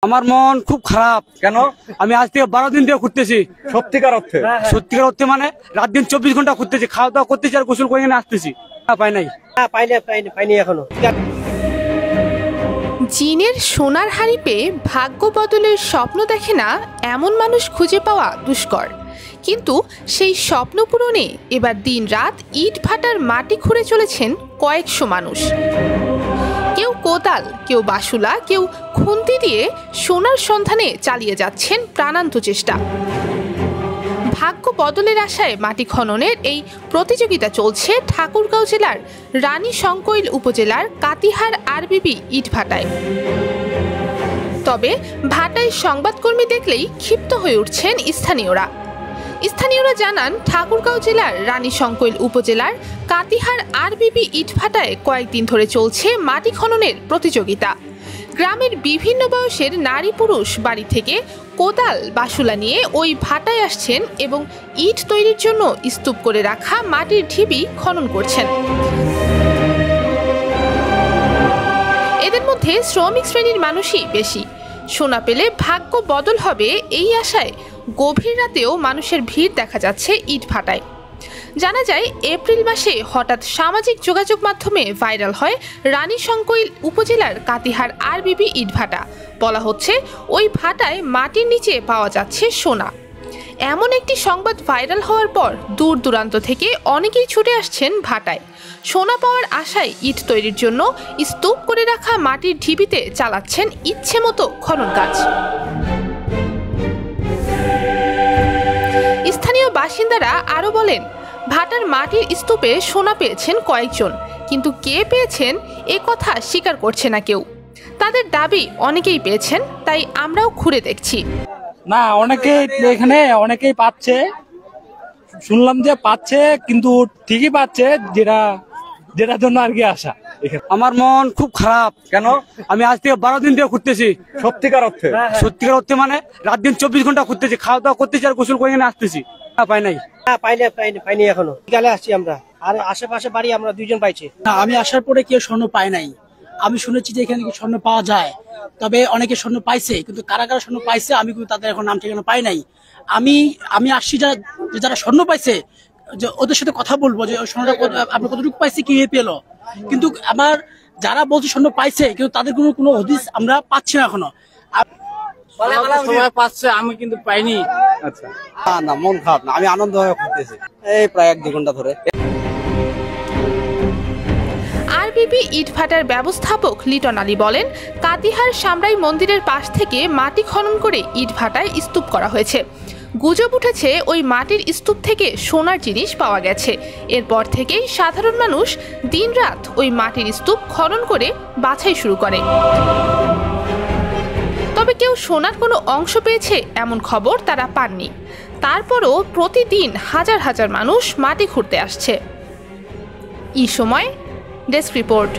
আমার মন খুব খারাপ। কেন? আমি আজ থেকে 12 দিন ধরে ঘুরতেছি। সত্যিকার অর্থে? সত্যিকার অর্থে মানে রাত দিন 24 ঘন্টা ঘুরতেছি, খাওয়া দাওয়া করতেছি আর গোসল করে এখানে আসতেছি। পাই নাই। পাইনি এখনো। জিনের সোনার হাড়ি পেয়ে ভাগ্য বদলের স্বপ্ন দেখে না এমন মানুষ খুঁজে পাওয়া দুষ্কর, কিন্তু সেই স্বপ্ন পূরণে এবার দিন রাত ইট ভাটার মাটি খুঁড়ে চলেছেন কয়েকশো মানুষ। কেউ কোদাল, কেউ বাসুলা, কেউ খুন্তি দিয়ে সোনার সন্ধানে চালিয়ে যাচ্ছেন প্রাণান্ত চেষ্টা। ভাগ্য বদলের আশায় মাটি খননের এই প্রতিযোগিতা চলছে ঠাকুরগাঁও জেলার রানীশংকৈল উপজেলার কাতিহার আরবিবি ইটভাটায়। তবে ভাটায় সংবাদকর্মী দেখলেই ক্ষিপ্ত হয়ে উঠছেন স্থানীয়রা জানান, ঠাকুরগাঁও জেলার রানীশংকৈল উপজেলার কাতিহার আরবিবি ইটভাটায় কয়েকদিন ধরে চলছে মাটি খননের প্রতিযোগিতা। গ্রামের বিভিন্ন বয়সের নারী পুরুষ বাড়ি থেকে কোদাল বাসুলা নিয়ে ওই ভাটায় আসছেন এবং ইট তৈরির জন্য স্তূপ করে রাখা মাটির ঢিবি খনন করছেন। এদের মধ্যে শ্রমিক শ্রেণীর মানুষই বেশি। সোনা পেলে ভাগ্য বদল হবে এই আশায় গভীর রাতেও মানুষের ভিড় দেখা যাচ্ছে ইট ভাটায়। জানা যায়, এপ্রিল মাসে হঠাৎ সামাজিক যোগাযোগ মাধ্যমে ভাইরাল হয় রানীশংকৈল উপজেলার কাতিহার আরবিবি ইটভাটা। বলা হচ্ছে ওই ভাটায় মাটির নিচে পাওয়া যাচ্ছে সোনা। এমন একটি সংবাদ ভাইরাল হওয়ার পর দূর দূরান্ত থেকে অনেকেই ছুটে আসছেন ভাটায়। সোনা পাওয়ার আশায় ইট তৈরির জন্য স্তূপ করে রাখা মাটির ঢিবিতে চালাচ্ছেন ইচ্ছে মতো খনন কাজ। স্থানীয় বাসিন্দারা আরও বলেন, ভাটার মাটির স্তূপে সোনা পেয়েছেন কয়েকজন, কিন্তু কে পেয়েছেন এ কথা স্বীকার করছে না কেউ। তাদের দাবি অনেকেই পেয়েছেন, তাই আমরাও ঘুরে দেখছি। না, অনেকেই পাচ্ছে, শুনলাম যে পাচ্ছে, কিন্তু ঠিকই পাচ্ছে যেটার জন্য আর কি আশা। আমার মন খুব খারাপ। কেন? আমি আজ থেকে 12 দিন ধরে ঘুরতেছি। সত্যিকার অর্থে? সত্যিকার অর্থে মানে রাত দিন 24 ঘন্টা ঘুরতেছি, খাওয়া দাওয়া করতেছি আর গোসল করে এখানে আসতেছি। পাই নাই। পাইনি এখনো। বিকালে আসছি আমরা, আর আশেপাশে বাড়ি আমরা দুইজন পাইছি। না, আমি আসার পরে কেউ স্বর্ণ পায় নাই। আমি শুনেছি যে এখানে স্বর্ণ পাওয়া যায়, তবে অনেকে স্বর্ণ পাইছে, কিন্তু কারা কারা স্বর্ণ পাইছে আমি কিন্তু তাদের এখন নাম ঠিকানা পাই নাই। আমি আসছি যারা স্বর্ণ পাইছে, যে ওদের সাথে কথা বলবো যে ওই স্বর্ণটা আপনি কতটুকু পাইছে, কি পেলো। কিন্তু আমার যারা বলছে স্বর্ণ পাইছে, কিন্তু তাদের কোনো হদিস আমরা পাচ্ছি না এখনো। সবাই পাচ্ছে, আমি কিন্তু পাইনি। আচ্ছা, না মন খারাপ না, আমি আনন্দ হয়ে ঘুরতেছি এই প্রায় 1-2 ঘন্টা ধরে। আরবিবি ইটভাটার ব্যবস্থাপক লিটন আলী বলেন, কাতিহার সামরাই মন্দিরের পাশ থেকে মাটি খনন করে ইটভাটায় স্তূপ করা হয়েছে। গুজব উঠেছে ওই মাটির স্তূপ থেকে সোনার জিনিস পাওয়া গেছে। এরপর থেকেই সাধারণ মানুষ দিনরাত ওই মাটির স্তূপ খনন করে বাছাই শুরু করে। তবে কেউ সোনার কোনো অংশ পেয়েছে এমন খবর তারা পাননি। তারপরও প্রতিদিন হাজার হাজার মানুষ মাটি খুঁড়তে আসছে। এই সময় ডেস্ক রিপোর্ট।